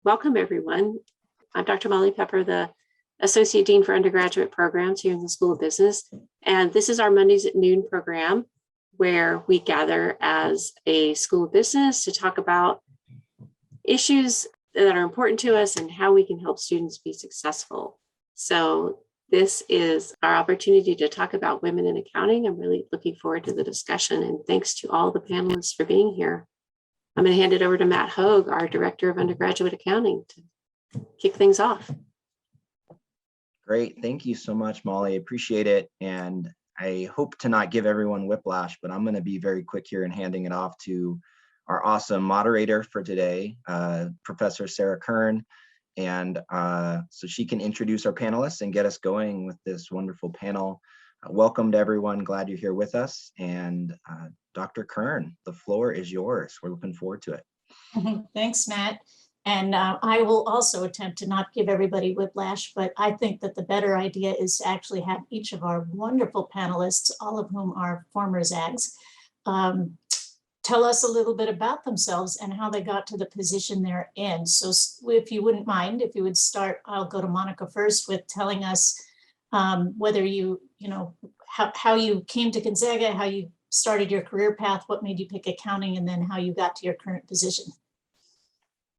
Welcome, everyone. I'm Dr. Molly Pepper, the Associate Dean for Undergraduate Programs here in the School of Business. And this is our Mondays at Noon program, where we gather as a School of Business to talk about issues that are important to us and how we can help students be successful. So this is our opportunity to talk about women in accounting. I'm really looking forward to the discussion, and thanks to all the panelists for being here. I'm going to hand it over to Matt Hogue, our Director of Undergraduate Accounting, to kick things off. Great. Thank you so much, Molly. Appreciate it. And I hope to not give everyone whiplash, but I'm going to be very quick here and handing it off to our awesome moderator for today, Professor Sara Kern. And so she can introduce our panelists and get us going with this wonderful panel. Welcome to everyone. Glad you're here with us. And Dr. Kern, the floor is yours. We're looking forward to it. Thanks, Matt. And I will also attempt to not give everybody whiplash, but I think that the better idea is to actually have each of our wonderful panelists, all of whom are former Zags, tell us a little bit about themselves and how they got to the position they're in. So if you wouldn't mind, if you would start, I'll go to Monica first with telling us whether how you came to Gonzaga, how you started your career path, what made you pick accounting, and then how you got to your current position.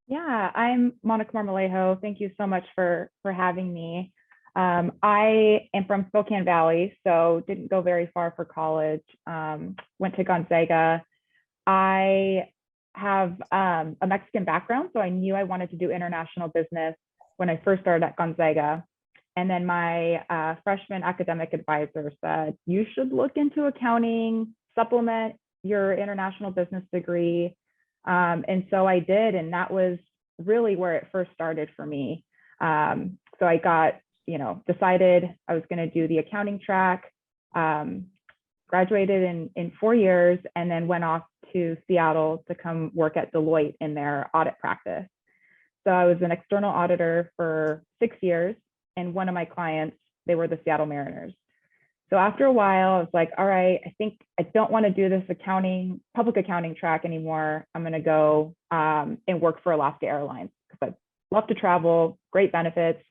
Yeah, I'm Monica Marmolejo. Thank you so much for having me. I am from Spokane Valley, so didn't go very far for college. Went to Gonzaga. I have a Mexican background, so I knew I wanted to do international business when I first started at Gonzaga. And then my freshman academic advisor said, you should look into accounting, supplement your international business degree. And so I did, and that was really where it first started for me. So I got, decided I was going to do the accounting track, graduated in 4 years, and then went off to Seattle to come work at Deloitte in their audit practice. So I was an external auditor for 6 years, and one of my clients, they were the Seattle Mariners. So after a while, I was like, all right, I think I don't want to do this public accounting track anymore. I'm going to go and work for Alaska Airlines because I love to travel, great benefits.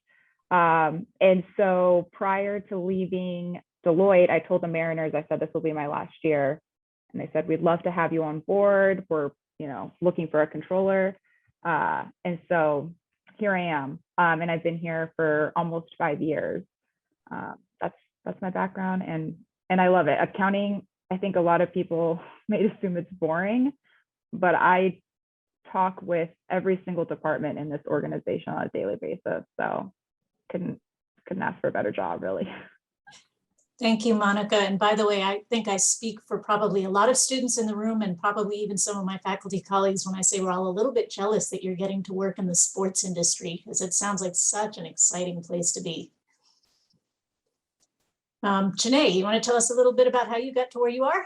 And so prior to leaving Deloitte, I told the Mariners, I said, this will be my last year. And they said, we'd love to have you on board. We're, looking for a controller. And so here I am. And I've been here for almost 5 years. That's my background, and I love it. Accounting, I think a lot of people may assume it's boring, but I talk with every single department in this organization on a daily basis. So couldn't ask for a better job, really. Thank you, Monica. And by the way, I think I speak for probably a lot of students in the room and probably even some of my faculty colleagues when I say we're all a little bit jealous that you're getting to work in the sports industry, because it sounds like such an exciting place to be. Janay, you want to tell us a little bit about how you got to where you are?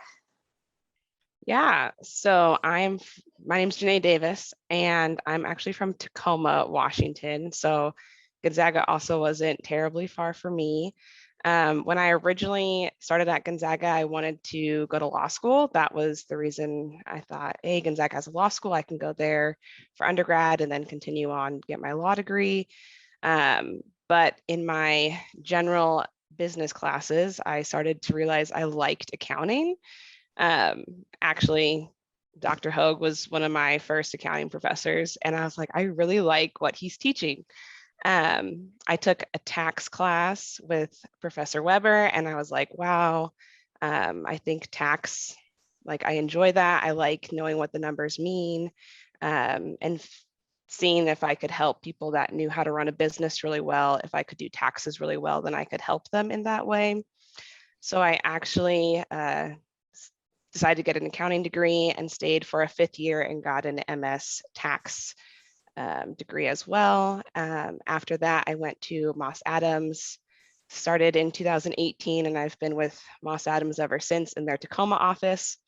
Yeah, so my name's Janay Davis, and I'm actually from Tacoma, Washington. So Gonzaga also wasn't terribly far for me. When I originally started at Gonzaga, I wanted to go to law school. That was the reason I thought, hey, Gonzaga has a law school. I can go there for undergrad and then continue on, get my law degree. But in my general business classes, I started to realize I liked accounting. Actually, Dr. Hogue was one of my first accounting professors, and I was like, I really like what he's teaching. I took a tax class with Professor Weber, and I was like, wow, I think tax, I enjoy that. I like knowing what the numbers mean, and seeing if I could help people that knew how to run a business really well. If I could do taxes really well, then I could help them in that way. So I actually decided to get an accounting degree and stayed for a 5th year and got an MS tax degree as well. After that, I went to Moss Adams, started in 2018, and I've been with Moss Adams ever since in their Tacoma office.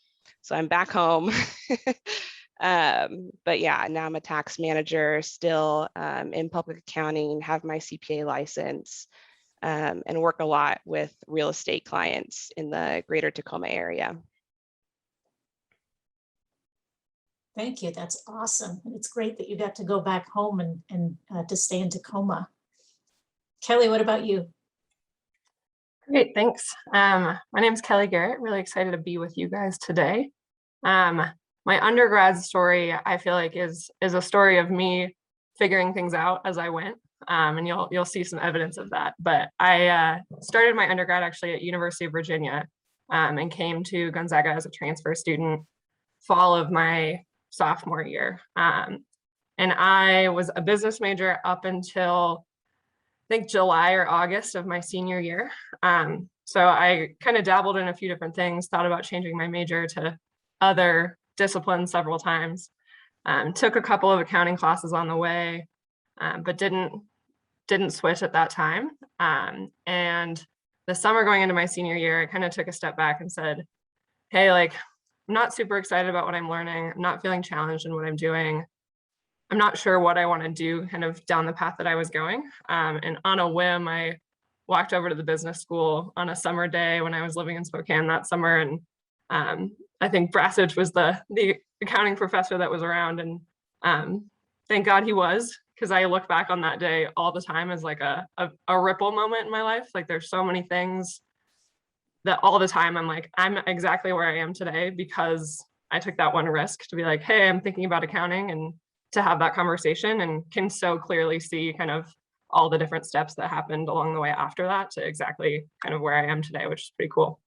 So I'm back home. But yeah, now I'm a tax manager still in public accounting, have my CPA license, and work a lot with real estate clients in the greater Tacoma area. Thank you. That's awesome. And it's great that you got to go back home and to stay in Tacoma. Kelly, what about you? Great, thanks. My name is Kelly Garrett. Really excited to be with you guys today. My undergrad story, I feel like, is a story of me figuring things out as I went, and you'll see some evidence of that. But I started my undergrad actually at University of Virginia, and came to Gonzaga as a transfer student fall of my sophomore year. And I was a business major up until I think July or August of my senior year. So I kind of dabbled in a few different things, thought about changing my major to other disciplines several times. Took a couple of accounting classes on the way, but didn't switch at that time. And the summer going into my senior year, I kind of took a step back and said, hey, like, I'm not super excited about what I'm learning. I'm not feeling challenged in what I'm doing. I'm not sure what I want to do kind of down the path that I was going. And on a whim, I walked over to the business school on a summer day when I was living in Spokane that summer. And I think Brassage was the accounting professor that was around. And thank God he was, because I look back on that day all the time as like a ripple moment in my life. Like there's so many things that all the time I'm like, I'm exactly where I am today because I took that one risk to be like, hey, I'm thinking about accounting, and to have that conversation, and can so clearly see kind of all the different steps that happened along the way after that to exactly kind of where I am today, which is pretty cool.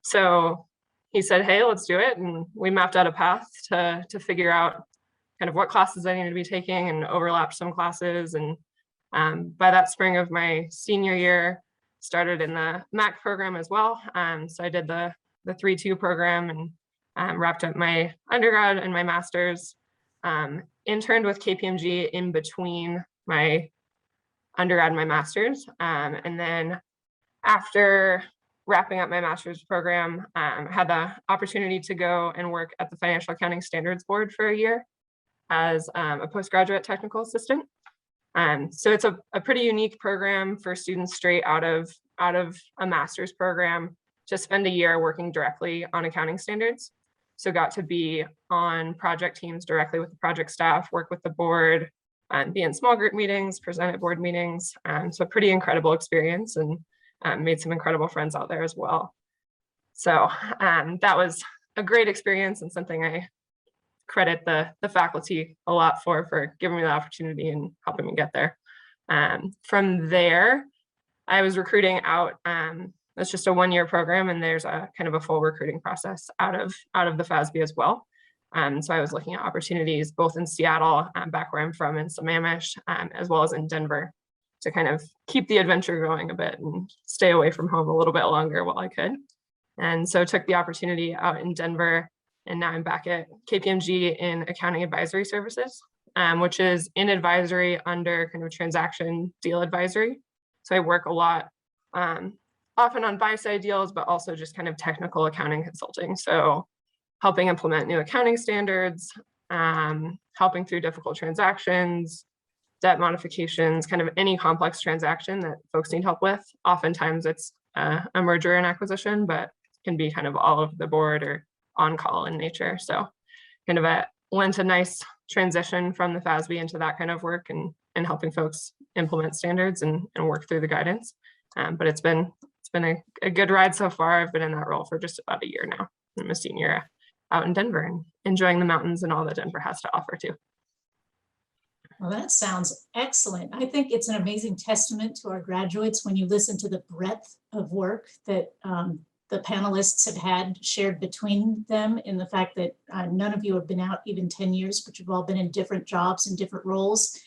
So he said, hey, let's do it. And we mapped out a path to figure out kind of what classes I needed to be taking and overlap some classes. And by that spring of my senior year, started in the MAC program as well. So I did the 3-2 program and wrapped up my undergrad and my master's. Interned with KPMG in between my undergrad and my master's. And then after wrapping up my master's program, had the opportunity to go and work at the Financial Accounting Standards Board for a year as a postgraduate technical assistant. So it's a pretty unique program for students straight out of a master's program to spend a year working directly on accounting standards. So got to be on project teams directly with the project staff, work with the board, be in small group meetings, present at board meetings. So pretty incredible experience, and made some incredible friends out there as well. So that was a great experience and something I credit the faculty a lot for giving me the opportunity and helping me get there. From there, I was recruiting out. That's just a one-year program, and there's a kind of a full recruiting process out of the FASB as well. So I was looking at opportunities both in Seattle, back where I'm from, in Sammamish, as well as in Denver, to kind of keep the adventure going a bit and stay away from home a little bit longer while I could. And so took the opportunity out in Denver, and now I'm back at KPMG in accounting advisory services, which is in advisory under kind of transaction deal advisory. So I work a lot, often on buy-side deals, but also just kind of technical accounting consulting. So helping implement new accounting standards, helping through difficult transactions, debt modifications, kind of any complex transaction that folks need help with. Oftentimes it's a merger and acquisition, but can be kind of all over the board or on call in nature. So kind of went a nice transition from the FASB into that kind of work and helping folks implement standards and work through the guidance. But it's been a good ride so far. I've been in that role for just about a year now. I'm a senior out in Denver and enjoying the mountains and all that Denver has to offer too. Well, that sounds excellent. I think it's an amazing testament to our graduates when you listen to the breadth of work that the panelists have had shared between them, in the fact that none of you have been out even 10 years, but you've all been in different jobs and different roles.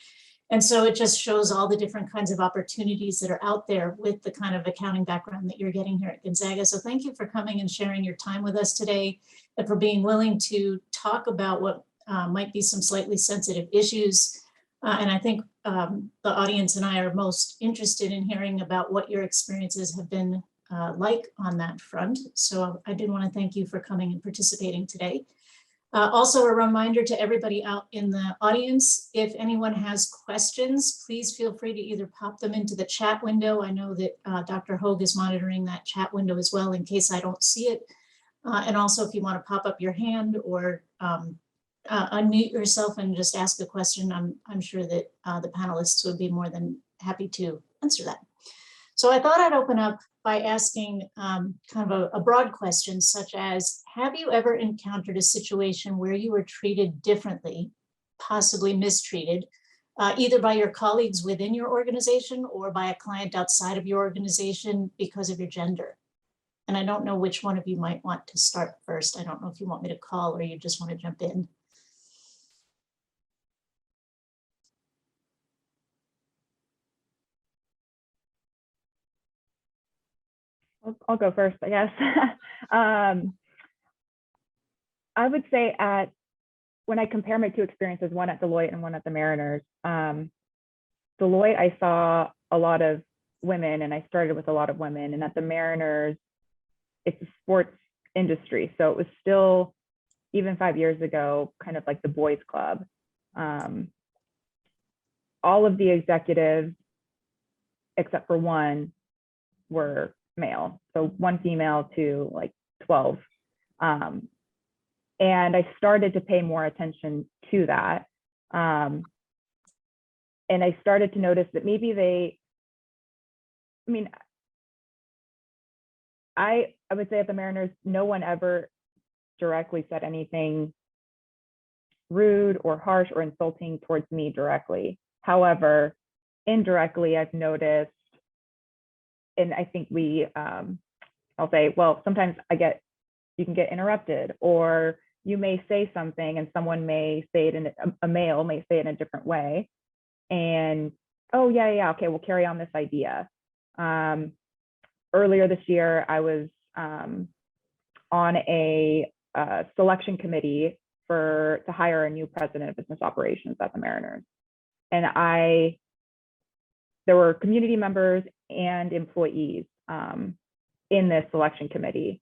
And so it just shows all the different kinds of opportunities that are out there with the kind of accounting background that you're getting here at Gonzaga. So thank you for coming and sharing your time with us today, and for being willing to talk about what might be some slightly sensitive issues. And I think the audience and I are most interested in hearing about what your experiences have been like on that front. So I did want to thank you for coming and participating today. Also, a reminder to everybody out in the audience, if anyone has questions, please feel free to either pop them into the chat window. I know that Dr. Hogue is monitoring that chat window as well in case I don't see it. And also if you want to pop up your hand or unmute yourself and just ask a question, I'm sure that the panelists would be more than happy to answer that. So I thought I'd open up by asking kind of a broad question, such as, have you ever encountered a situation where you were treated differently, possibly mistreated, either by your colleagues within your organization or by a client outside of your organization because of your gender? And I don't know which one of you might want to start first. I don't know if you want me to call or you just want to jump in. I'll go first, I guess. I would say when I compare my two experiences, one at Deloitte and one at the Mariners, Deloitte, I saw a lot of women and I started with a lot of women, and at the Mariners, it's a sports industry. So it was still, even 5 years ago, kind of like the boys club. All of the executives, except for one, were male. So one female to like 12. And I started to pay more attention to that. And I started to notice that maybe I would say at the Mariners, no one ever directly said anything rude or harsh or insulting towards me directly. However, indirectly, I've noticed, and I think I'll say, well, sometimes you can get interrupted, or you may say something and someone may say it a male may say it in a different way. And, oh yeah, okay, we'll carry on this idea. Earlier this year, I was on a selection committee to hire a new president of business operations at the Mariners. And there were community members and employees in this selection committee.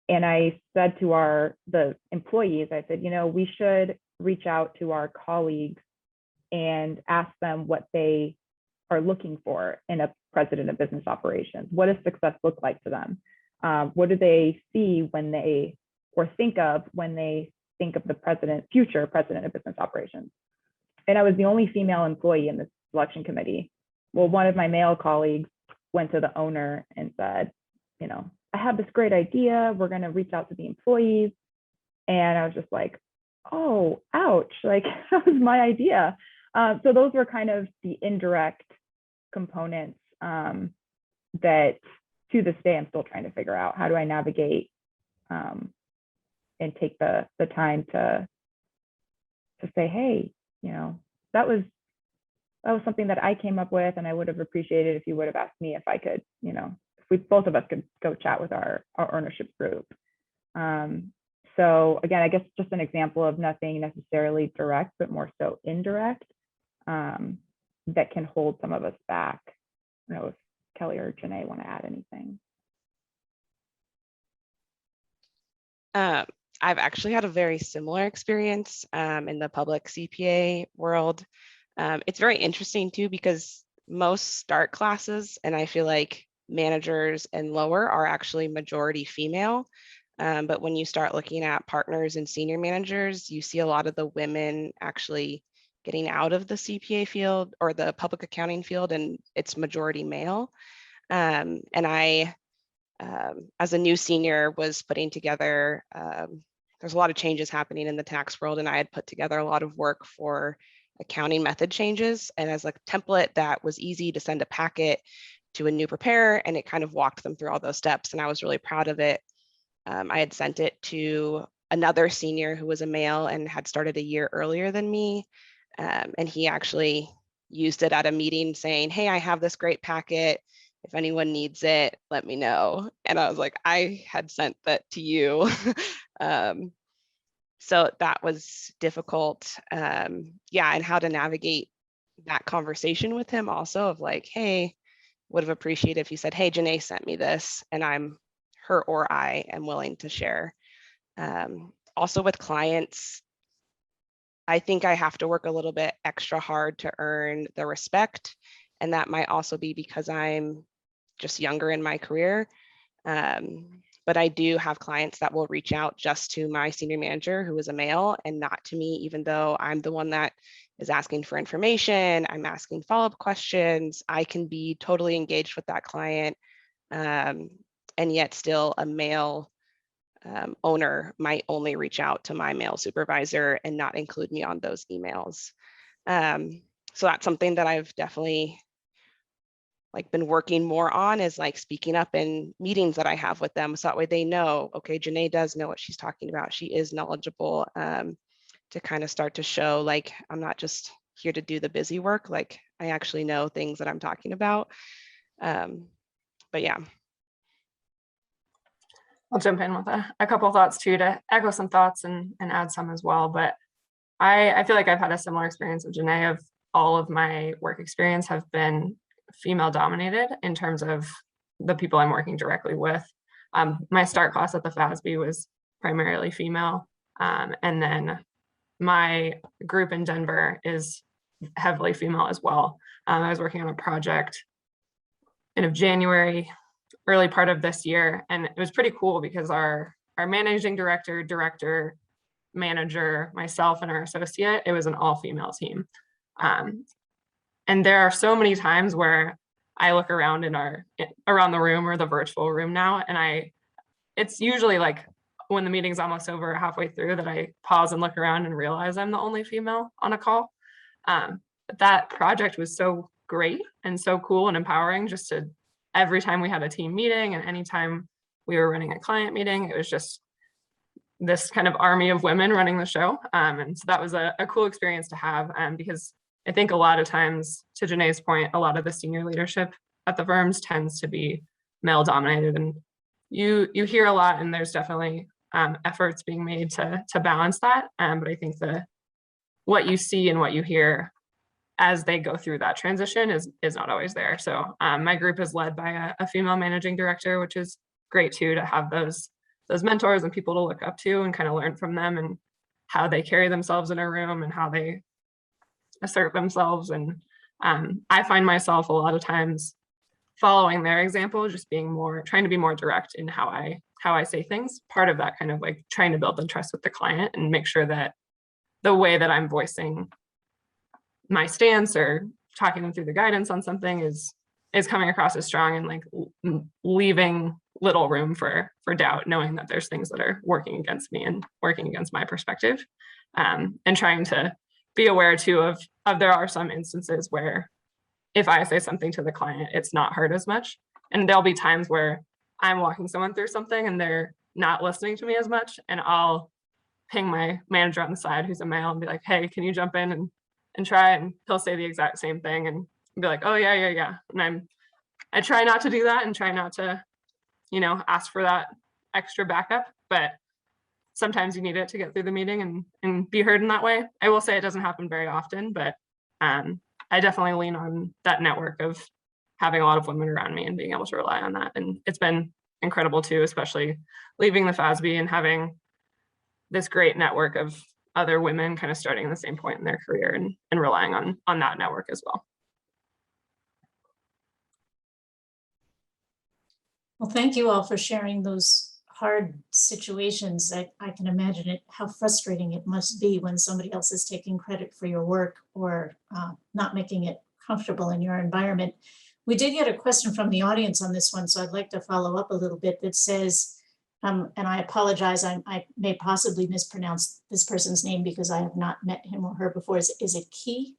And I said to the employees, I said, we should reach out to our colleagues and ask them what they are looking for in a president of business operations. What does success look like to them? What do they see or think of when they think of the future president of business operations? And I was the only female employee in this selection committee. Well, one of my male colleagues went to the owner and said, I have this great idea. We're going to reach out to the employees. And I was just like, oh, ouch. Like, that was my idea. So those were kind of the indirect components that to this day, I'm still trying to figure out. How do I navigate and take the time to say, hey, that was something that I came up with, and I would have appreciated if you would have asked me if I could, if both of us could go chat with our ownership group. So again, I guess just an example of nothing necessarily direct, but more so indirect, that can hold some of us back. I don't know if Kelly or Janay want to add anything. I've actually had a very similar experience in the public CPA world. It's very interesting too, because most start classes, and I feel like managers and lower, are actually majority female. But when you start looking at partners and senior managers, you see a lot of the women actually getting out of the CPA field or the public accounting field, and it's majority male. And I, as a new senior, was putting together, there's a lot of changes happening in the tax world, and I had put together a lot of work for accounting method changes, and as a template that was easy to send a packet to a new preparer, and it kind of walked them through all those steps, and I was really proud of it. I had sent it to another senior who was a male and had started a year earlier than me, and he actually used it at a meeting saying, hey, I have this great packet. If anyone needs it, let me know. And I was like, I had sent that to you. So that was difficult. Yeah, and how to navigate that conversation with him also, of like, hey, would have appreciated if you said, hey, Janay sent me this, and her or I am willing to share. Also with clients, I think I have to work a little bit extra hard to earn the respect. And that might also be because I'm just younger in my career. But I do have clients that will reach out just to my senior manager, who is a male, and not to me, even though I'm the one that is asking for information, I'm asking follow-up questions. I can be totally engaged with that client, and yet still a male owner might only reach out to my male supervisor and not include me on those emails. So that's something that I've definitely been working more on, is speaking up in meetings that I have with them. So that way they know, okay, Janay does know what she's talking about. She is knowledgeable, to kind of start to show I'm not just here to do the busy work. I actually know things that I'm talking about. But yeah. I'll jump in with a couple thoughts too, to echo some thoughts and add some as well. But I feel like I've had a similar experience with Janay. Of all of my work experience have been female dominated in terms of the people I'm working directly with. My start class at the FASB was primarily female. And then my group in Denver is heavily female as well. I was working on a project end of January, early part of this year, and it was pretty cool because our managing director, manager, myself, and our associate, it was an all-female team. And there are so many times where I look around around the room or the virtual room now, and it's usually when the meeting's almost over, halfway through, that I pause and look around and realize I'm the only female on a call. But that project was so great and so cool and empowering. Just to every time we had a team meeting and anytime we were running a client meeting, it was just this kind of army of women running the show. And so that was a cool experience to have, because I think a lot of times, to Janay's point, a lot of the senior leadership at the firms tends to be male dominated, and you hear a lot, and there's definitely efforts being made to balance that. But I think what you see and what you hear as they go through that transition is not always there. So my group is led by a female managing director, which is great too, to have those mentors and people to look up to and kind of learn from them and how they carry themselves in a room and how they assert themselves. And I find myself a lot of times following their example, just trying to be more direct in how I say things. Part of that kind of trying to build the trust with the client and make sure that the way that I'm voicing my stance or talking them through the guidance on something is coming across as strong, and leaving little room for doubt, knowing that there's things that are working against me and working against my perspective, and trying to be aware too of there are some instances where if I say something to the client, it's not heard as much. And there'll be times where I'm walking someone through something and they're not listening to me as much, and I'll ping my manager on the side who's a male and be like, hey, can you jump in and try? And he'll say the exact same thing and be like, oh yeah. And I try not to do that and try not to, ask for that extra backup, but sometimes you need it to get through the meeting and be heard in that way. I will say it doesn't happen very often, but I definitely lean on that network of having a lot of women around me and being able to rely on that. And it's been incredible too, especially leaving the FASB and having this great network of other women kind of starting at the same point in their career and relying on that network as well. Well, thank you all for sharing those hard situations. I can imagine how frustrating it must be when somebody else is taking credit for your work or not making it comfortable in your environment. We did get a question from the audience on this one, so I'd like to follow up a little bit that says, and I apologize, I may possibly mispronounce this person's name because I have not met him or her before. Is it Key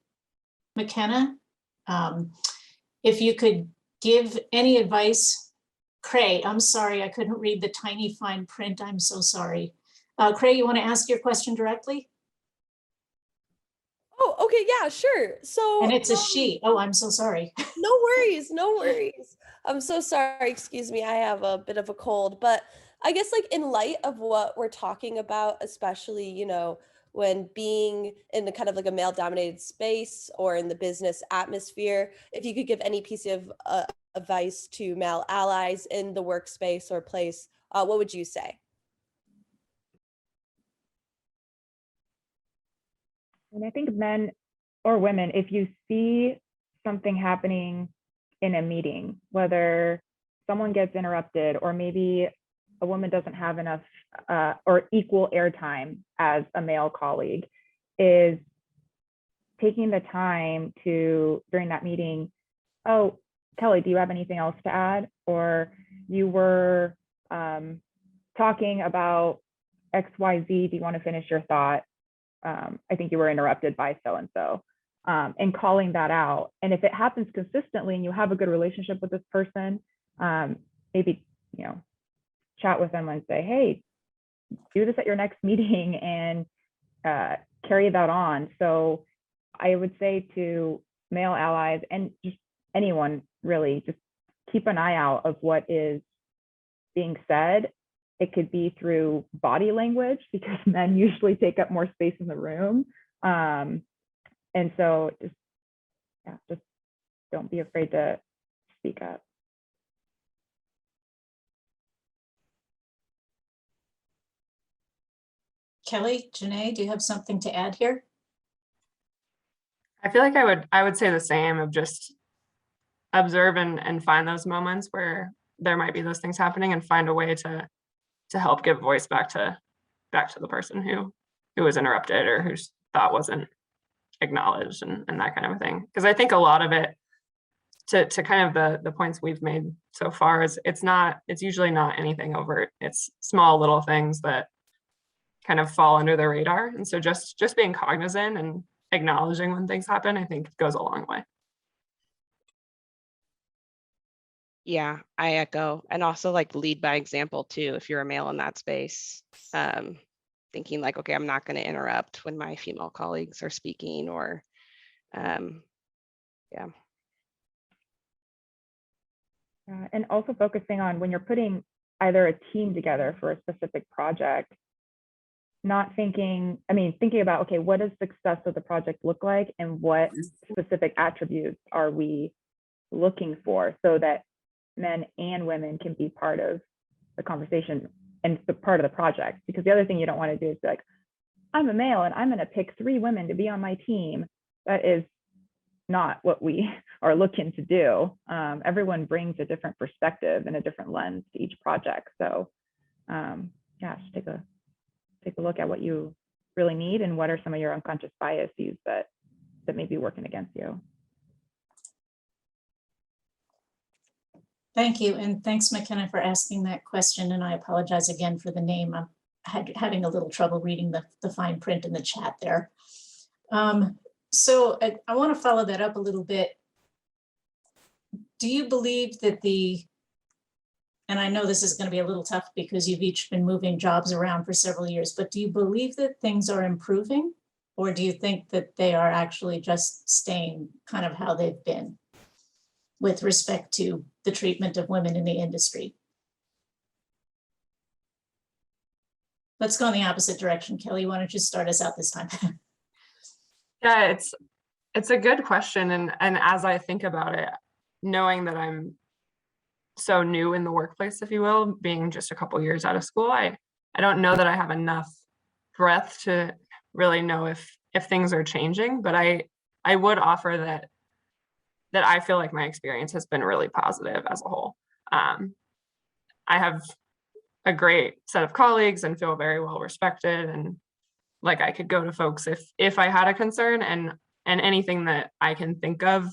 McKenna? If you could give any advice. Cray, I'm sorry, I couldn't read the tiny fine print. I'm so sorry. Cray, you want to ask your question directly? Oh, okay, yeah, sure. So, and it's a she. Oh, I'm so sorry. No worries. I'm so sorry. Excuse me. I have a bit of a cold, but I guess in light of what we're talking about, especially, when being in the kind of a male dominated space or in the business atmosphere, if you could give any piece of advice to male allies in the workspace or place, what would you say? And I think men or women, if you see something happening in a meeting, whether someone gets interrupted or maybe a woman doesn't have enough or equal airtime as a male colleague, is taking the time to, during that meeting, oh, Kelly, do you have anything else to add? Or you were talking about XYZ, do you want to finish your thought? I think you were interrupted by so-and-so, and calling that out. And if it happens consistently and you have a good relationship with this person, maybe, chat with them and say, hey, do this at your next meeting and carry that on. So I would say to male allies and just anyone really, just keep an eye out of what is being said. It could be through body language because men usually take up more space in the room. And so just don't be afraid to speak up. Kelly, Janay, do you have something to add here? I feel like I would say the same, of just observe and find those moments where there might be those things happening and find a way to help give voice back to the person who was interrupted or whose thought wasn't acknowledged and that kind of a thing. Because I think a lot of it, to kind of the points we've made so far, is it's usually not anything overt. It's small little things that kind of fall under the radar. And so just being cognizant and acknowledging when things happen, I think goes a long way. Yeah, I echo. And also like lead by example too, if you're a male in that space, thinking like, okay, I'm not going to interrupt when my female colleagues are speaking, or yeah. And also focusing on when you're putting either a team together for a specific project, thinking about, okay, what does success of the project look like and what specific attributes are we looking for, so that men and women can be part of the conversation and the part of the project. Because the other thing you don't want to do is be like, I'm a male and I'm going to pick 3 women to be on my team. That is not what we are looking to do. Everyone brings a different perspective and a different lens to each project. So just take a look at what you really need and what are some of your unconscious biases that may be working against you. Thank you. And thanks, McKenna, for asking that question. And I apologize again for the name. I'm having a little trouble reading the fine print in the chat there. So I want to follow that up a little bit. Do you believe that and I know this is going to be a little tough because you've each been moving jobs around for several years, but do you believe that things are improving, or do you think that they are actually just staying kind of how they've been with respect to the treatment of women in the industry? Let's go in the opposite direction. Kelly, why don't you start us out this time? Yeah, it's a good question. And as I think about it, knowing that I'm so new in the workplace, if you will, being just a couple years out of school, I don't know that I have enough breadth to really know if things are changing, but I would offer that I feel like my experience has been really positive as a whole. I have a great set of colleagues and feel very well respected, and like I could go to folks if I had a concern, and anything that I can think of,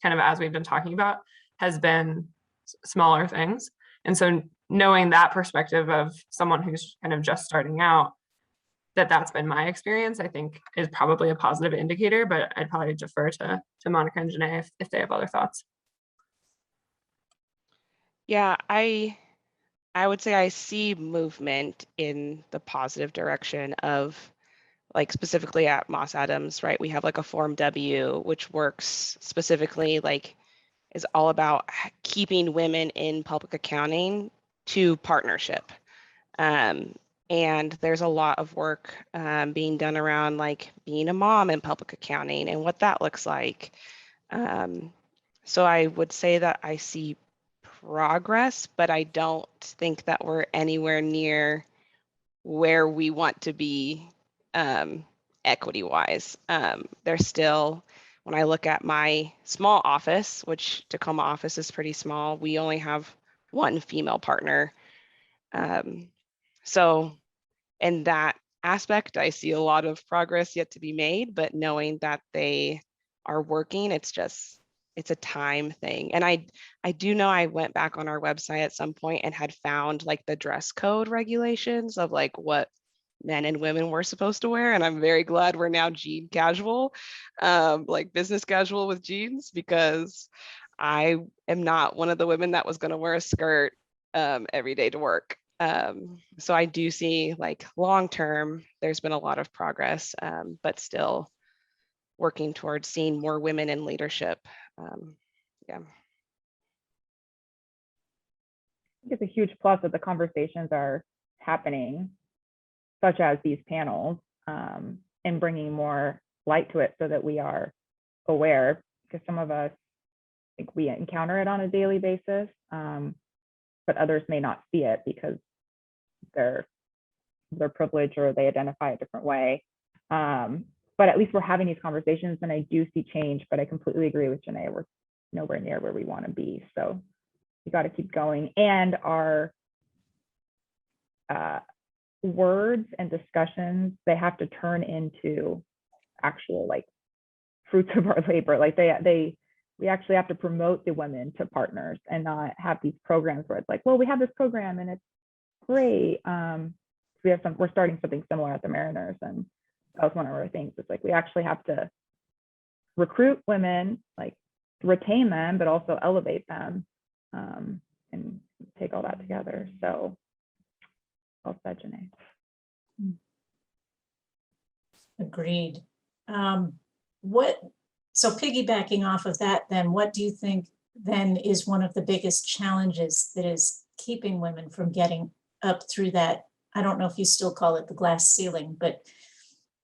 kind of as we've been talking about, has been smaller things. And so knowing that perspective of someone who's kind of just starting out, that's been my experience, I think is probably a positive indicator, but I'd probably defer to Monica and Janay if they have other thoughts. Yeah, I would say I see movement in the positive direction of, like, specifically at Moss Adams, right? We have like a Form W, which works specifically, like, is all about keeping women in public accounting to partnership. And there's a lot of work being done around like being a mom in public accounting and what that looks like. So I would say that I see progress, but I don't think that we're anywhere near where we want to be equity-wise. There's still, when I look at my small office, which Tacoma office is pretty small, we only have one female partner. So in that aspect, I see a lot of progress yet to be made, but knowing that they are working, it's a time thing. And I do know I went back on our website at some point and had found like the dress code regulations of like what men and women were supposed to wear. And I'm very glad we're now jean casual, like business casual with jeans, because I am not one of the women that was going to wear a skirt every day to work. So I do see like long term, there's been a lot of progress, but still working towards seeing more women in leadership. Yeah. I think it's a huge plus that the conversations are happening, such as these panels, and bringing more light to it so that we are aware, because some of us, I think we encounter it on a daily basis, but others may not see it because they're privileged or they identify a different way. But at least we're having these conversations, and I do see change, but I completely agree with Janay. We're nowhere near where we want to be. So we got to keep going. And our words and discussions, they have to turn into actual like fruits of our labor. Like we actually have to promote the women to partners and not have these programs where it's like, well, we have this program and it's great. We're starting something similar at the Mariners, and that was one of our things. It's like we actually have to recruit women, like retain them, but also elevate them, and take all that together. So, well said, Janay. Agreed. So piggybacking off of that, then what do you think then is one of the biggest challenges that is keeping women from getting up through that? I don't know if you still call it the glass ceiling, but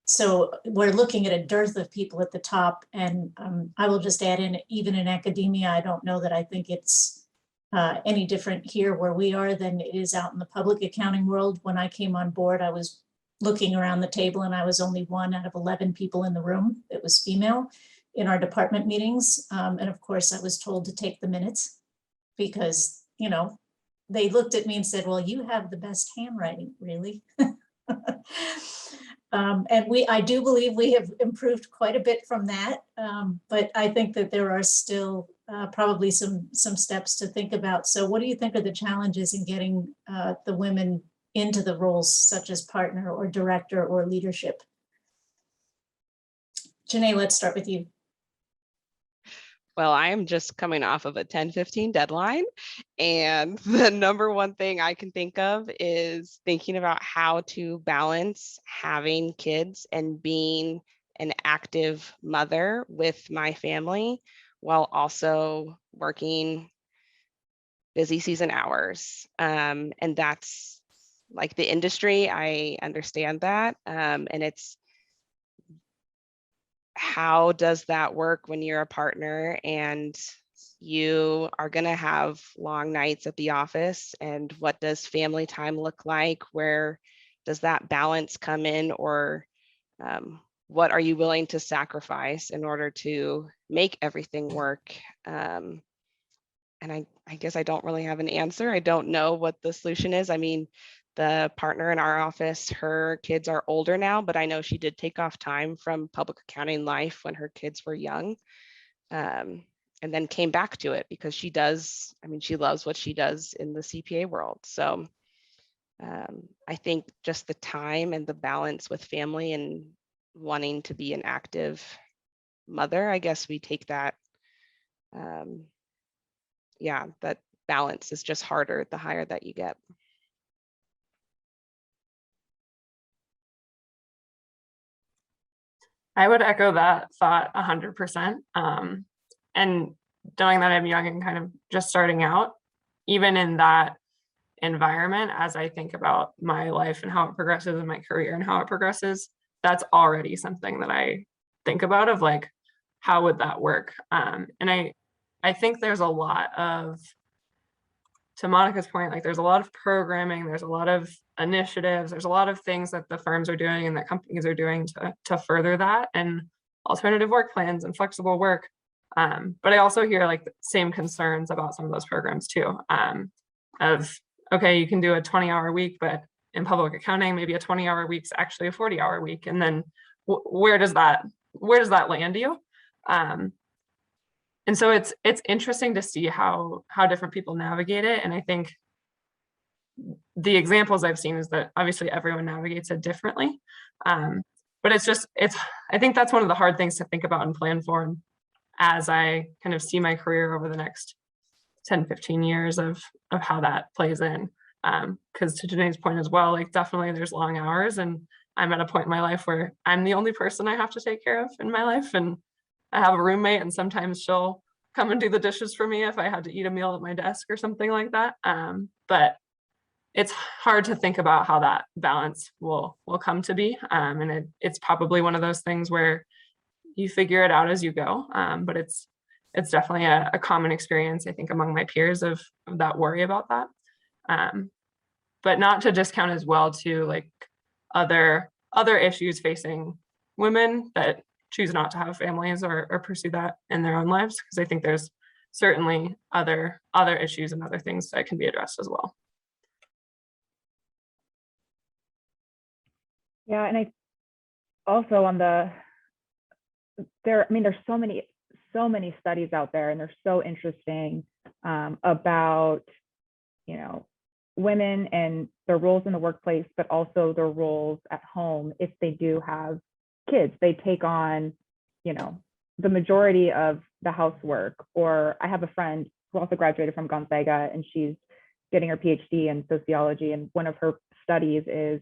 so we're looking at a dearth of people at the top. And I will just add in, even in academia, I don't know that I think it's any different here where we are than it is out in the public accounting world. When I came on board, I was looking around the table and I was only 1 out of 11 people in the room that was female in our department meetings. And of course I was told to take the minutes because, you know, they looked at me and said, well, you have the best handwriting, really. And I do believe we have improved quite a bit from that. But I think that there are still probably some steps to think about. So what do you think are the challenges in getting the women into the roles such as partner or director or leadership? Janay, let's start with you. Well, I am just coming off of a 10:15 deadline. And the number one thing I can think of is thinking about how to balance having kids and being an active mother with my family while also working busy season hours. And that's like the industry, I understand that. And it's, how does that work when you're a partner and you are going to have long nights at the office? And what does family time look like? Where does that balance come in? Or what are you willing to sacrifice in order to make everything work? And I guess I don't really have an answer. I don't know what the solution is. I mean, the partner in our office, her kids are older now, but I know she did take off time from public accounting life when her kids were young, and then came back to it because she does, I mean, she loves what she does in the CPA world. So I think just the time and the balance with family and wanting to be an active mother, I guess we take that, yeah, that balance is just harder the higher that you get. I would echo that thought 100%. And knowing that I'm young and kind of just starting out, even in that environment, as I think about my life and how it progresses in my career and how it progresses, that's already something that I think about of like, how would that work? And I think there's a lot of, to Monica's point, like there's a lot of programming, there's a lot of initiatives, there's a lot of things that the firms are doing and that companies are doing to further that, and alternative work plans and flexible work. But I also hear like the same concerns about some of those programs too, of okay, you can do a 20-hour week, but in public accounting, maybe a 20-hour week's actually a 40-hour week. And then where does that land you? And so it's interesting to see how different people navigate it. And I think the examples I've seen is that obviously everyone navigates it differently. But I think that's one of the hard things to think about and plan for as I kind of see my career over the next 10, 15 years of how that plays in. Because to Janay's point as well, like definitely there's long hours, and I'm at a point in my life where I'm the only person I have to take care of in my life. And I have a roommate, and sometimes she'll come and do the dishes for me if I had to eat a meal at my desk or something like that. But it's hard to think about how that balance will come to be. And it's probably one of those things where you figure it out as you go. But it's definitely a common experience, I think, among my peers of that worry about that. But not to discount as well to like other issues facing women that choose not to have families or pursue that in their own lives, because I think there's certainly other issues and other things that can be addressed as well. Yeah, and I also on there's so many studies out there, and they're so interesting about, women and their roles in the workplace, but also their roles at home. If they do have kids, they take on, the majority of the housework. Or I have a friend who also graduated from Gonzaga, and she's getting her PhD in sociology. And one of her studies is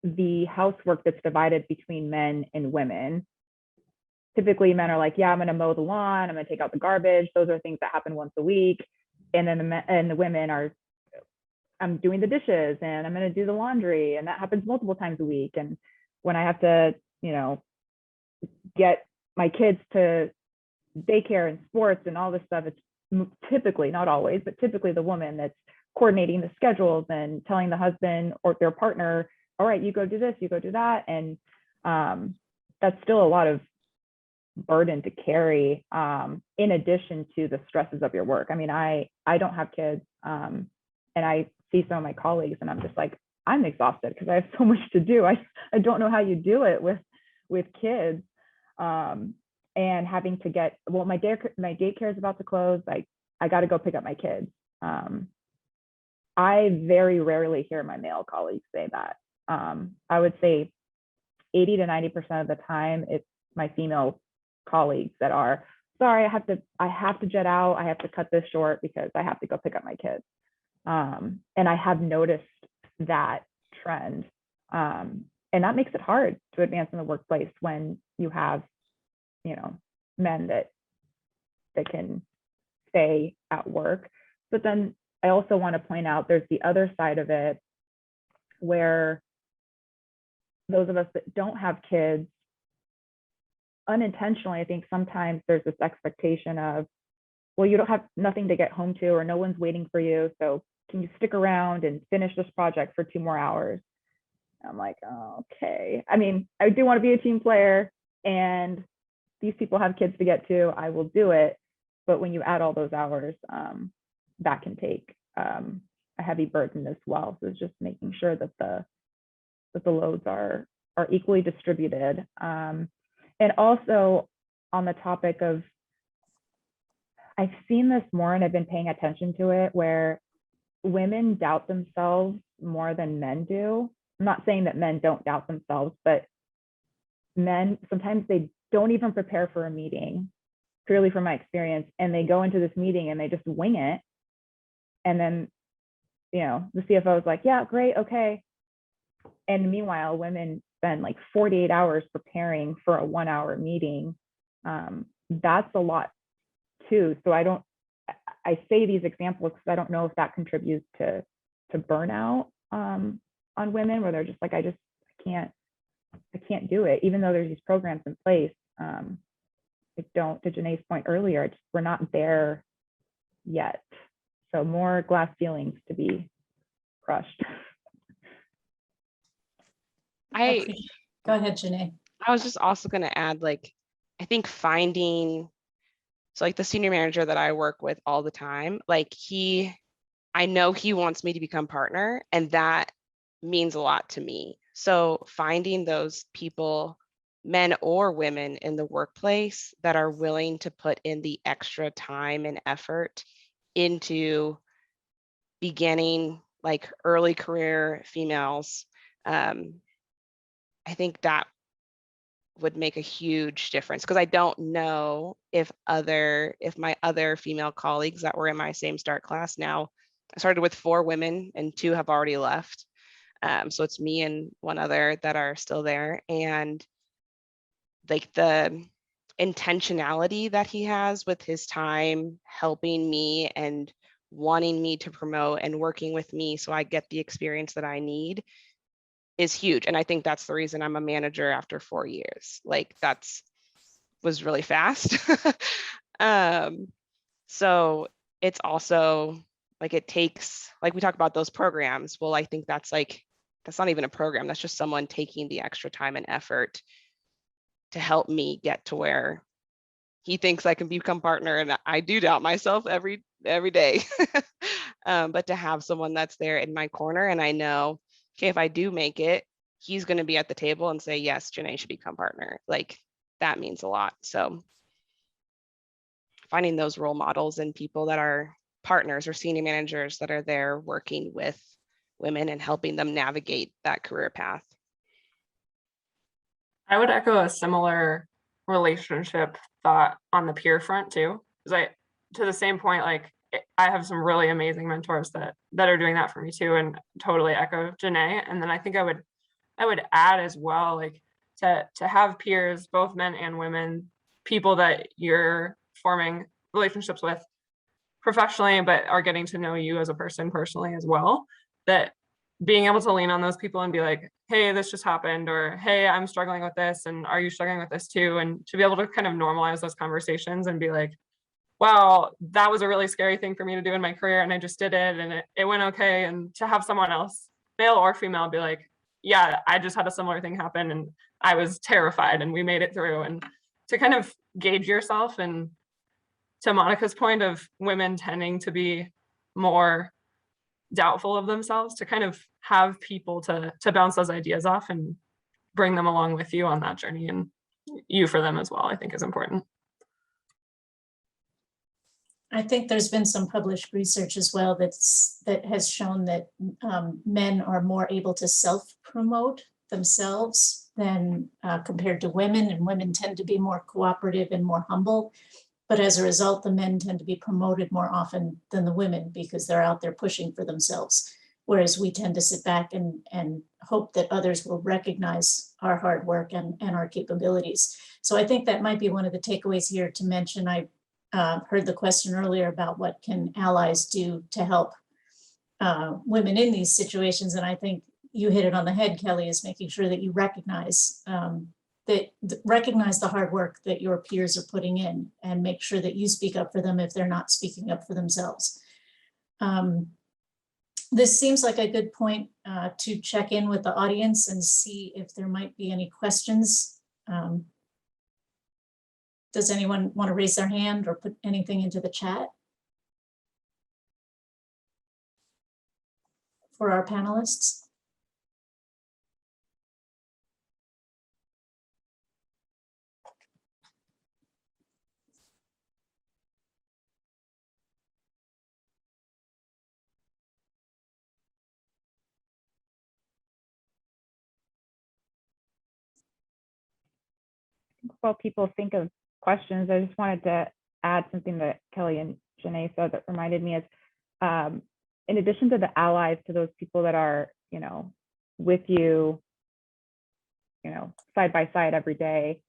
the housework that's divided between men and women. Typically men are like, yeah, I'm going to mow the lawn, I'm going to take out the garbage. Those are things that happen once a week. And then the women are, I'm doing the dishes and I'm going to do the laundry, and that happens multiple times a week. And when I have to, get my kids to daycare and sports and all this stuff, it's typically, not always, but typically the woman that's coordinating the schedules and telling the husband or their partner, all right, you go do this, you go do that. And that's still a lot of burden to carry, in addition to the stresses of your work. I mean, I don't have kids, and I see some of my colleagues, and I'm just like, I'm exhausted because I have so much to do. I don't know how you do it with kids, and having to get, well, my daycare is about to close. I got to go pick up my kids. I very rarely hear my male colleagues say that. I would say 80 to 90% of the time, it's my female colleagues that are, sorry, I have to jet out. I have to cut this short because I have to go pick up my kids. And I have noticed that trend. And that makes it hard to advance in the workplace when you have, men that can stay at work. But then I also want to point out there's the other side of it, where those of us that don't have kids, unintentionally, I think sometimes there's this expectation of, well, you don't have nothing to get home to, or no one's waiting for you, so can you stick around and finish this project for 2 more hours? I'm like, oh, okay. I mean, I do want to be a team player, and these people have kids to get to, I will do it. But when you add all those hours, that can take a heavy burden as well. So it's just making sure that the loads are equally distributed. And also on the topic of, I've seen this more, and I've been paying attention to it, where women doubt themselves more than men do. I'm not saying that men don't doubt themselves, but men, sometimes they don't even prepare for a meeting, purely from my experience, and they go into this meeting and they just wing it. And then, the CFO is like, yeah, great, okay. And meanwhile, women spend like 48 hours preparing for a 1-hour meeting. That's a lot too. So I say these examples because I don't know if that contributes to burnout on women, where they're just like, I can't do it, even though there's these programs in place. I don't, to Janay's point earlier, we're not there yet. So more glass ceilings to be crushed. Okay. Go ahead, Janay. I was just also going to add, like, I think so like the senior manager that I work with all the time, like I know he wants me to become partner, and that means a lot to me. So finding those people, men or women in the workplace, that are willing to put in the extra time and effort into beginning, like early career females, I think that would make a huge difference, because I don't know if my other female colleagues that were in my same start class now, I started with 4 women and 2 have already left. So it's me and 1 other that are still there. And like the intentionality that he has with his time, helping me and wanting me to promote and working with me so I get the experience that I need, is huge. And I think that's the reason I'm a manager after 4 years. Like was really fast. So it's also like, it takes, like we talk about those programs. Well, I think that's not even a program. That's just someone taking the extra time and effort to help me get to where he thinks I can become partner. And I do doubt myself every day. But to have someone that's there in my corner, and I know, okay, if I do make it, he's going to be at the table and say, yes, Janay should become partner. Like, that means a lot. So finding those role models and people that are partners or senior managers that are there working with women and helping them navigate that career path. I would echo a similar relationship thought on the peer front too. Because to the same point, like I have some really amazing mentors that are doing that for me too, and totally echo Janay. And then I think I would add as well, like to have peers, both men and women, people that you're forming relationships with professionally, but are getting to know you as a person personally as well. That being able to lean on those people and be like, hey, this just happened, or hey, I'm struggling with this, and are you struggling with this too? And to be able to kind of normalize those conversations and be like, wow, that was a really scary thing for me to do in my career, and I just did it, and it went okay. And to have someone else, male or female, be like, yeah, I just had a similar thing happen, and I was terrified, and we made it through. And to kind of gauge yourself, and to Monica's point of women tending to be more doubtful of themselves, to kind of have people to bounce those ideas off and bring them along with you on that journey, and you for them as well, I think is important. I think there's been some published research as well that has shown that men are more able to self-promote themselves than compared to women, and women tend to be more cooperative and more humble. But as a result, the men tend to be promoted more often than the women because they're out there pushing for themselves. Whereas we tend to sit back and hope that others will recognize our hard work and our capabilities. So I think that might be one of the takeaways here to mention. I heard the question earlier about what can allies do to help women in these situations. And I think you hit it on the head, Kelly, is making sure that you recognize the hard work that your peers are putting in, and make sure that you speak up for them if they're not speaking up for themselves. This seems like a good point to check in with the audience and see if there might be any questions. Does anyone want to raise their hand or put anything into the chat for our panelists? While people think of questions, I just wanted to add something that Kelly and Janay said that reminded me is, in addition to the allies, to those people that are, with you, side by side every day,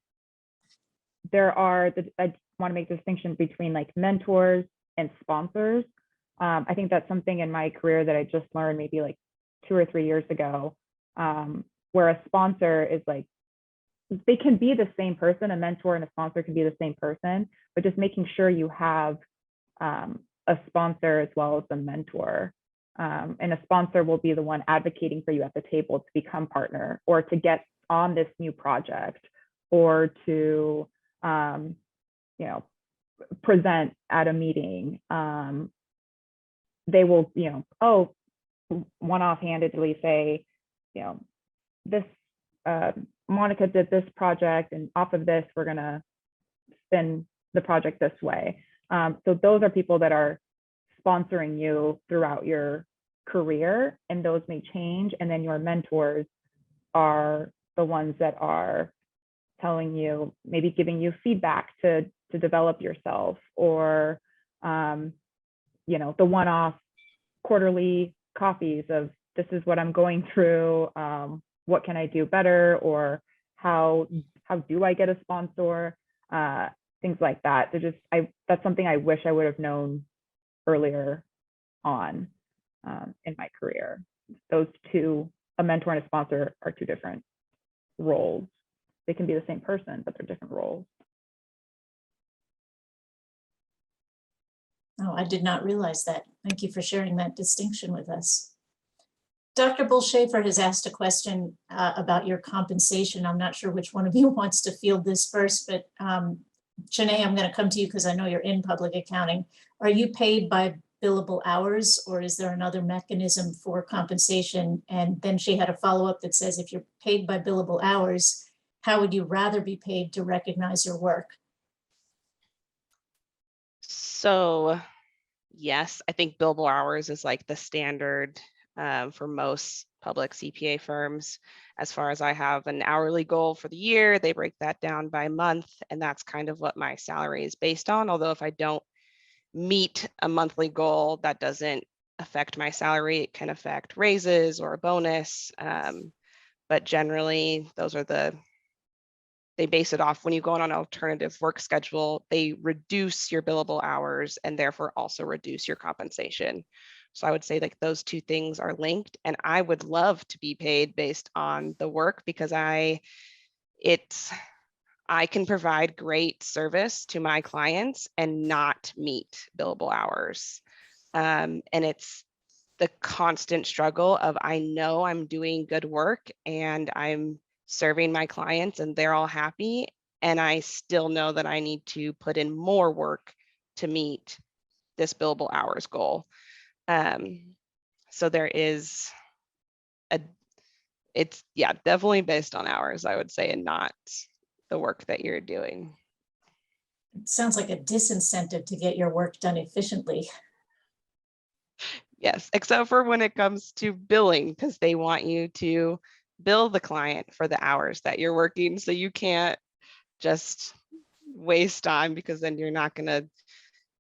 I want to make a distinction between like mentors and sponsors. I think that's something in my career that I just learned maybe like 2 or 3 years ago, where a sponsor is like, they can be the same person, a mentor and a sponsor can be the same person, but just making sure you have a sponsor as well as a mentor. And a sponsor will be the one advocating for you at the table to become partner, or to get on this new project, or to present at a meeting. they will, oh, one offhandedly say, this Monica did this project, and off of this, we're going to spin the project this way. So those are people that are sponsoring you throughout your career, and those may change. And then your mentors are the ones that are telling you, maybe giving you feedback to develop yourself, or the one-off quarterly coffees of, this is what I'm going through, what can I do better, or how do I get a sponsor, things like that. That's something I wish I would have known earlier on in my career. Those two, a mentor and a sponsor, are two different roles. They can be the same person, but they're different roles. Oh, I did not realize that. Thank you for sharing that distinction with us. Dr. Bull-Schaefer has asked a question about your compensation. I'm not sure which one of you wants to field this first, but Janay, I'm going to come to you because I know you're in public accounting. Are you paid by billable hours, or is there another mechanism for compensation? And then she had a follow-up that says, if you're paid by billable hours, how would you rather be paid to recognize your work? So yes, I think billable hours is like the standard for most public CPA firms. As far as I have an hourly goal for the year, they break that down by month, and that's kind of what my salary is based on. Although if I don't meet a monthly goal, that doesn't affect my salary. It can affect raises or a bonus. But generally, they base it off when you go on an alternative work schedule, they reduce your billable hours and therefore also reduce your compensation. So I would say like those two things are linked, and I would love to be paid based on the work, because I can provide great service to my clients and not meet billable hours. And it's the constant struggle of, I know I'm doing good work and I'm serving my clients and they're all happy, and I still know that I need to put in more work to meet this billable hours goal. So there is it's definitely based on hours, I would say, and not the work that you're doing. It sounds like a disincentive to get your work done efficiently. Yes, except for when it comes to billing, because they want you to bill the client for the hours that you're working. So you can't just waste time, because then you're not going to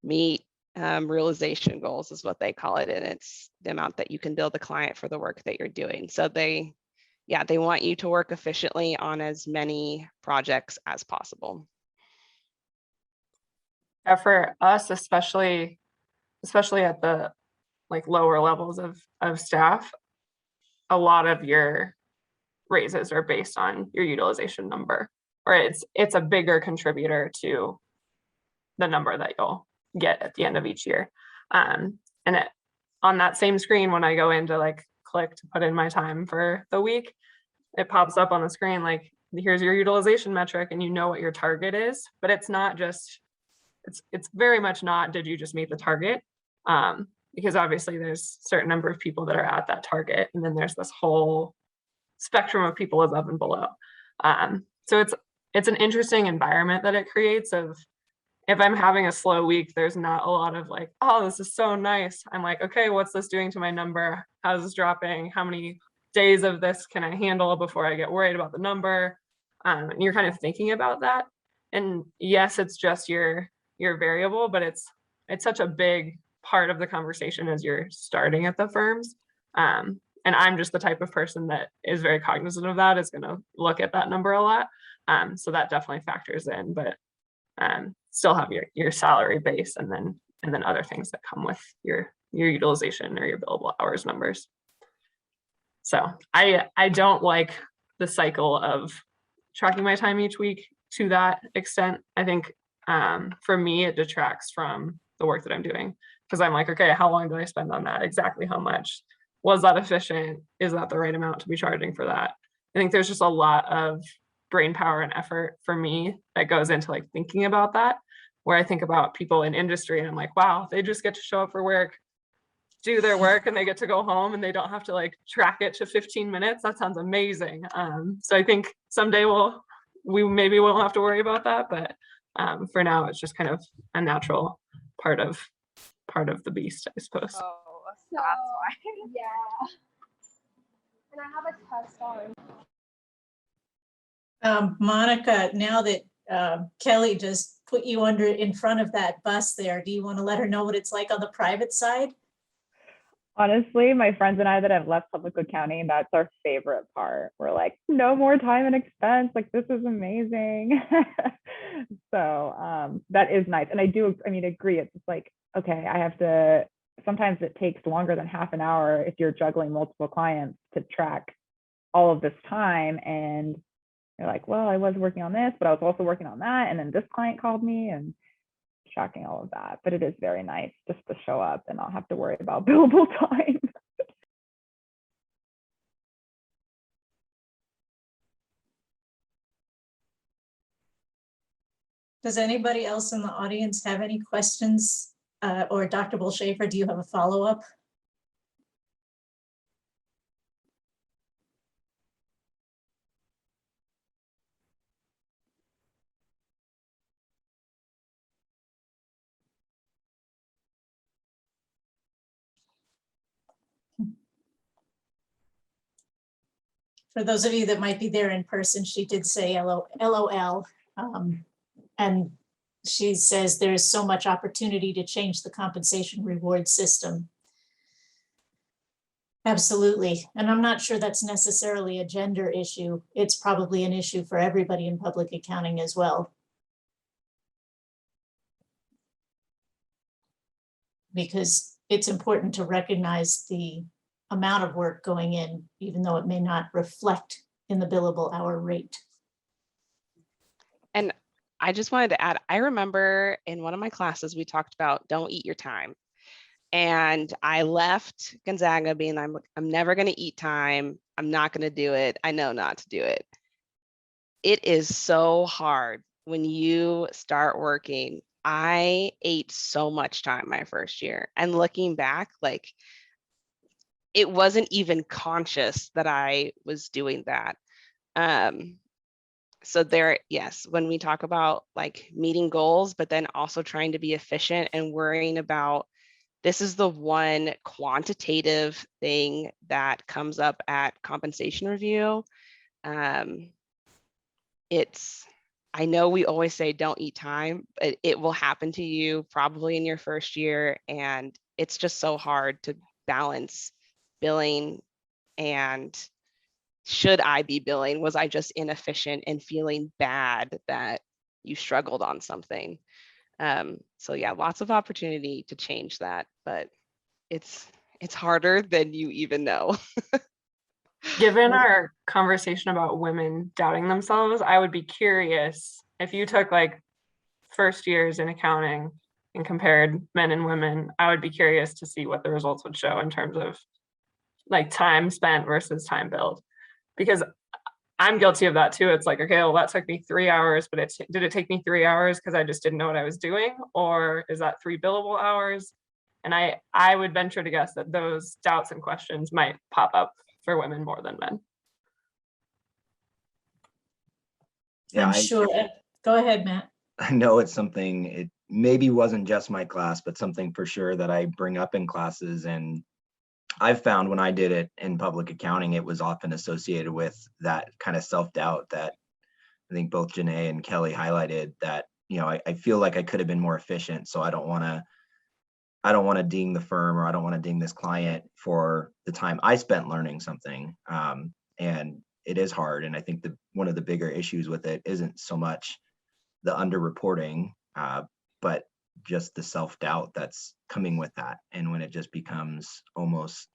meet realization goals, is what they call it. And it's the amount that you can bill the client for the work that you're doing. So they want you to work efficiently on as many projects as possible. Yeah, for us, especially at the like lower levels of staff, a lot of your raises are based on your utilization number, or it's a bigger contributor to the number that you'll get at the end of each year. And on that same screen, when I go in to like click to put in my time for the week, it pops up on the screen like, here's your utilization metric, and you know what your target is. But it's not just, it's very much not, did you just meet the target? Because obviously there's a certain number of people that are at that target, and then there's this whole spectrum of people above and below. So it's an interesting environment that it creates of, if I'm having a slow week, there's not a lot of like, oh, this is so nice. I'm like, okay, what's this doing to my number? How's this dropping? How many days of this can I handle before I get worried about the number? And you're kind of thinking about that. And yes, it's just your variable, but it's such a big part of the conversation as you're starting at the firms. And I'm just the type of person that is very cognizant of that, is going to look at that number a lot. So that definitely factors in, but still have your salary base, and then other things that come with your utilization or your billable hours numbers. So I don't like the cycle of tracking my time each week to that extent. I think for me, it detracts from the work that I'm doing, because I'm like, okay, how long did I spend on that? Exactly how much? Was that efficient? Is that the right amount to be charging for that? I think there's just a lot of brain power and effort for me that goes into like thinking about that, where I think about people in industry and I'm like, wow, they just get to show up for work, do their work and they get to go home and they don't have to like track it to 15 minutes. That sounds amazing. So I think someday we maybe won't have to worry about that, but for now it's just kind of a natural part of the beast, I suppose. Oh, that's why. Yeah. And I have a test on. Monica, now that Kelly just put you in front of that bus there, do you want to let her know what it's like on the private side? Honestly, my friends and I that have left public accounting, that's our favorite part. We're like, no more time and expense. Like, this is amazing. So that is nice. And I agree. It's just like, okay, sometimes it takes longer than half an hour if you're juggling multiple clients to track all of this time. And you're like, well, I was working on this, but I was also working on that. And then this client called me and tracking all of that. But it is very nice just to show up and not have to worry about billable time. Does anybody else in the audience have any questions? Or Dr. Bolshafer, do you have a follow-up? For those of you that might be there in person, she did say LOL. And she says there is so much opportunity to change the compensation reward system. Absolutely. And I'm not sure that's necessarily a gender issue. It's probably an issue for everybody in public accounting as well. Because it's important to recognize the amount of work going in, even though it may not reflect in the billable hour rate. And I just wanted to add, I remember in one of my classes, we talked about don't eat your time. And I left Gonzaga being, I'm never going to eat time. I'm not going to do it. I know not to do it. It is so hard when you start working. I ate so much time my first year, and looking back, like, it wasn't even conscious that I was doing that. So there, yes, when we talk about like meeting goals, but then also trying to be efficient and worrying about, this is the one quantitative thing that comes up at compensation review. I know we always say don't eat time, but it will happen to you probably in your first year. And it's just so hard to balance billing and should I be billing? Was I just inefficient and feeling bad that you struggled on something? So yeah, lots of opportunity to change that, but it's harder than you even know. Given our conversation about women doubting themselves, I would be curious if you took like first years in accounting and compared men and women. I would be curious to see what the results would show in terms of like time spent versus time billed, because I'm guilty of that too. It's like, okay, well, that took me 3 hours, but did it take me 3 hours because I just didn't know what I was doing? Or is that 3 billable hours? And I would venture to guess that those doubts and questions might pop up for women more than men. Yeah, I'm sure. Go ahead, Matt. I know it's something, it maybe wasn't just my class, but something for sure that I bring up in classes. And I've found when I did it in public accounting, it was often associated with that kind of self-doubt that I think both Janay and Kelly highlighted, that, you know, I feel like I could have been more efficient. So I don't want to ding the firm, or I don't want to ding this client for the time I spent learning something. And it is hard. And I think one of the bigger issues with it isn't so much the underreporting, but just the self-doubt that's coming with that. And when it just becomes almost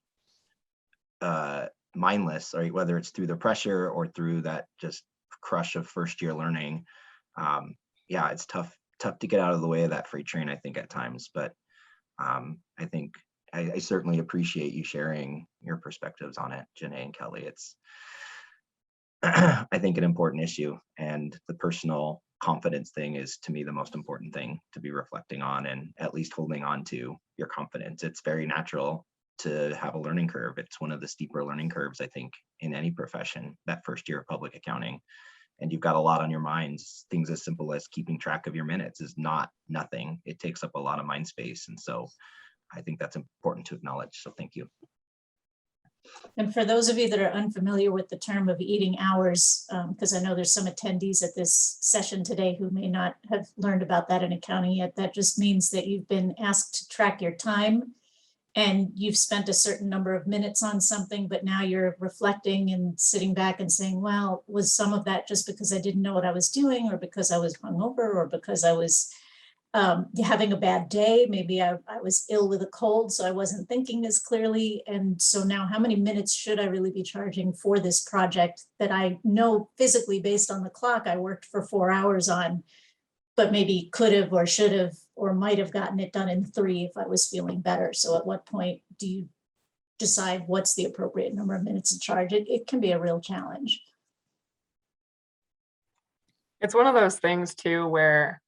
mindless, or whether it's through the pressure or through that just crush of first year learning, yeah, it's tough to get out of the way of that freight train, I think, at times. But I think I certainly appreciate you sharing your perspectives on it, Janay and Kelly. It's I think an important issue, and the personal confidence thing is, to me, the most important thing to be reflecting on, and at least holding on to your confidence. It's very natural to have a learning curve. It's one of the steeper learning curves, I think, in any profession, that first year of public accounting. And you've got a lot on your minds. Things as simple as keeping track of your minutes is not nothing. It takes up a lot of mind space. And so I think that's important to acknowledge. So thank you. And for those of you that are unfamiliar with the term of eating hours, because I know there's some attendees at this session today who may not have learned about that in accounting yet, that just means that you've been asked to track your time and you've spent a certain number of minutes on something, but now you're reflecting and sitting back and saying, well, was some of that just because I didn't know what I was doing, or because I was hungover, or because I was having a bad day? Maybe I was ill with a cold, so I wasn't thinking as clearly. And so now how many minutes should I really be charging for this project that I know physically based on the clock I worked for 4 hours on, but maybe could have or should have or might have gotten it done in 3 if I was feeling better. So at what point do you decide what's the appropriate number of minutes to charge? It can be a real challenge. It's one of those things too, where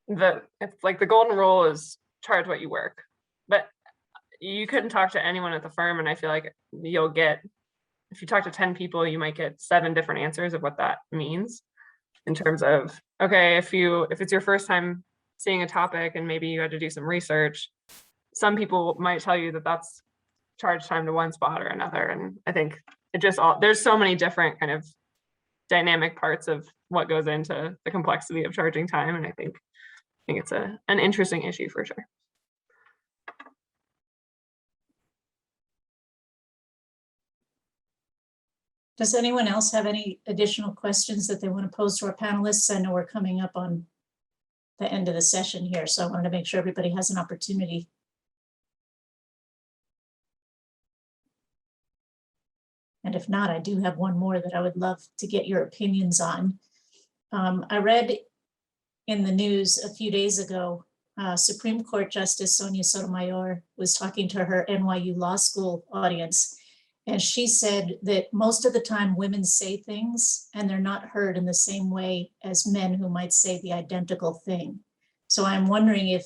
it's like the golden rule is charge what you work, but you couldn't talk to anyone at the firm, and I feel like you'll get, if you talk to 10 people, you might get 7 different answers of what that means in terms of, okay, if it's your first time seeing a topic and maybe you had to do some research, some people might tell you that that's charge time to one spot or another. And I think there's so many different kind of dynamic parts of what goes into the complexity of charging time, and I think it's an interesting issue for sure. Does anyone else have any additional questions that they want to pose to our panelists? I know we're coming up on the end of the session here, so I wanted to make sure everybody has an opportunity. And if not, I do have one more that I would love to get your opinions on. I read in the news a few days ago, Supreme Court Justice Sonia Sotomayor was talking to her NYU Law School audience, and she said that most of the time women say things and they're not heard in the same way as men who might say the identical thing. So I'm wondering if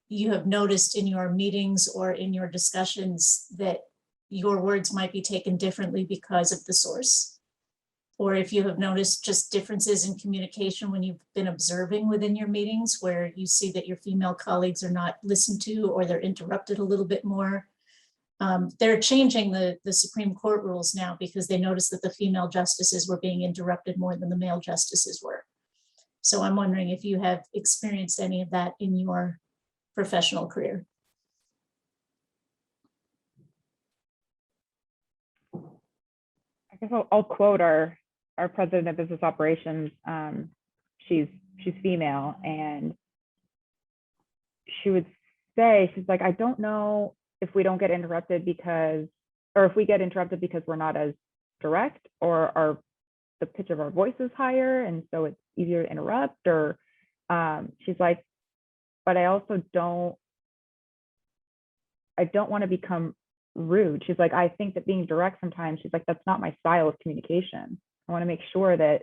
you have noticed in your meetings or in your discussions that your words might be taken differently because of the source, or if you have noticed just differences in communication when you've been observing within your meetings where you see that your female colleagues are not listened to or they're interrupted a little bit more. They're changing the Supreme Court rules now because they noticed that the female justices were being interrupted more than the male justices were. So I'm wondering if you have experienced any of that in your professional career. I guess I'll quote our president of business operations. She's female, and she would say, she's like, I don't know if we don't get interrupted because, or if we get interrupted because we're not as direct, or the pitch of our voice is higher, and so it's easier to interrupt, or she's like, but I also don't want to become rude. She's like, I think that being direct sometimes, she's like, that's not my style of communication. I want to make sure that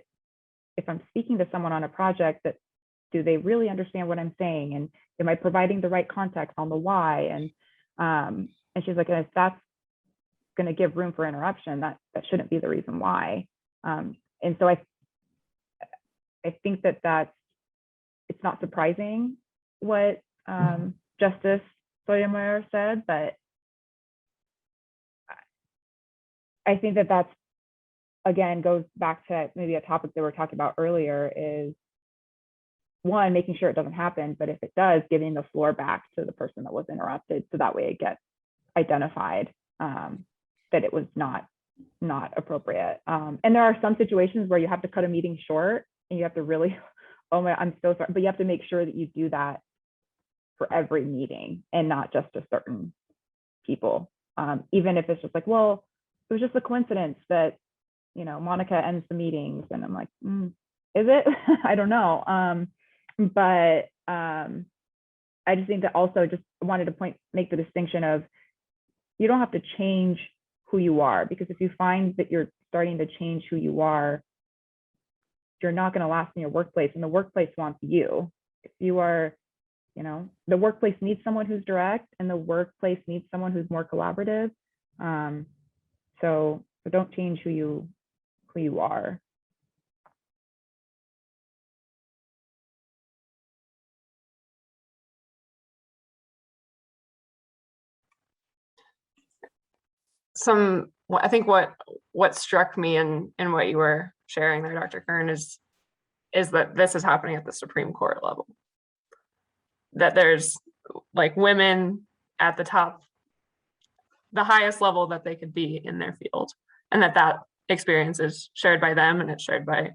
if I'm speaking to someone on a project, that do they really understand what I'm saying, and am I providing the right context on the why? And she's like, and if that's going to give room for interruption, that shouldn't be the reason why. And so I think that it's not surprising what Justice Sotomayor said, but I think that's, again, goes back to maybe a topic that we were talking about earlier, is one, making sure it doesn't happen, but if it does, giving the floor back to the person that was interrupted, so that way it gets identified that it was not appropriate. And there are some situations where you have to cut a meeting short and you have to really, oh my, I'm so sorry, but you have to make sure that you do that for every meeting and not just to certain people. Even if it's just like, well, it was just a coincidence that, Monica ends the meetings, and I'm like, is it? I don't know. But I just think that also just wanted to make the distinction of, you don't have to change who you are, because if you find that you're starting to change who you are, you're not going to last in your workplace, and the workplace wants you. If you are You know, the workplace needs someone who's direct, and the workplace needs someone who's more collaborative. So don't change who you are. I think what struck me in what you were sharing there, Dr. Kern, is that this is happening at the Supreme Court level. That there's like women at the top, the highest level that they could be in their field, and that experience is shared by them, and it's shared by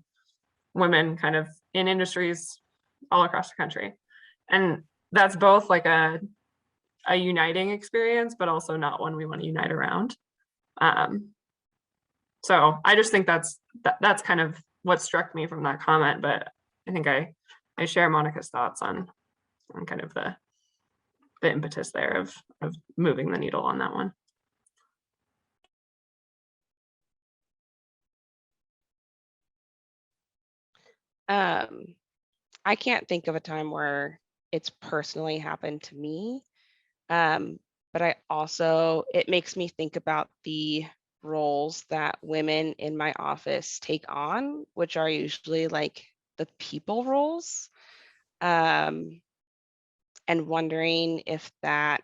women kind of in industries all across the country. And that's both like a uniting experience, but also not one we want to unite around. So I just think that's kind of what struck me from that comment, but I think I share Monica's thoughts on kind of the impetus there of moving the needle on that one. I can't think of a time where it's personally happened to me. But it makes me think about the roles that women in my office take on, which are usually like the people roles. And wondering if that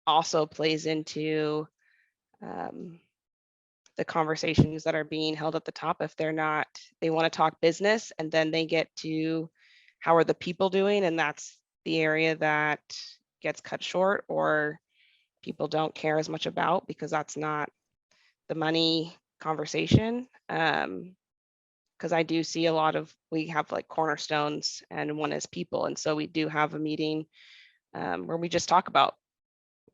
also plays into the conversations that are being held at the top. If they want to talk business, and then they get to how are the people doing, and that's the area that gets cut short, or people don't care as much about because that's not the money conversation. Because I do see we have like cornerstones, and one is people. And so we do have a meeting where we just talk about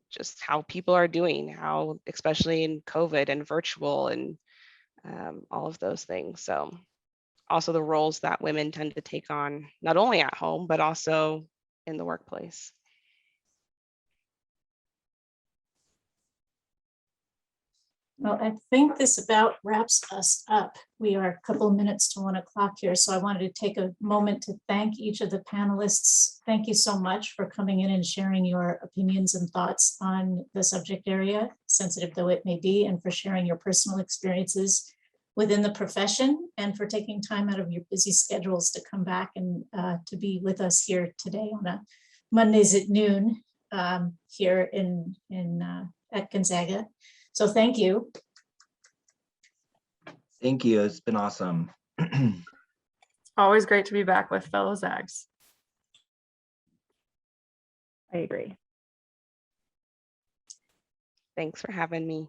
just how people are doing, how, especially in COVID and virtual and all of those things. So also the roles that women tend to take on, not only at home, but also in the workplace. Well, I think this about wraps us up. We are a couple of minutes to 1 o'clock here, so I wanted to take a moment to thank each of the panelists. Thank you so much for coming in and sharing your opinions and thoughts on the subject area, sensitive though it may be, and for sharing your personal experiences within the profession, and for taking time out of your busy schedules to come back and to be with us here today on a Mondays at noon here at Gonzaga. So thank you. Thank you. It's been awesome. Always great to be back with fellow Zags. I agree. Thanks for having me.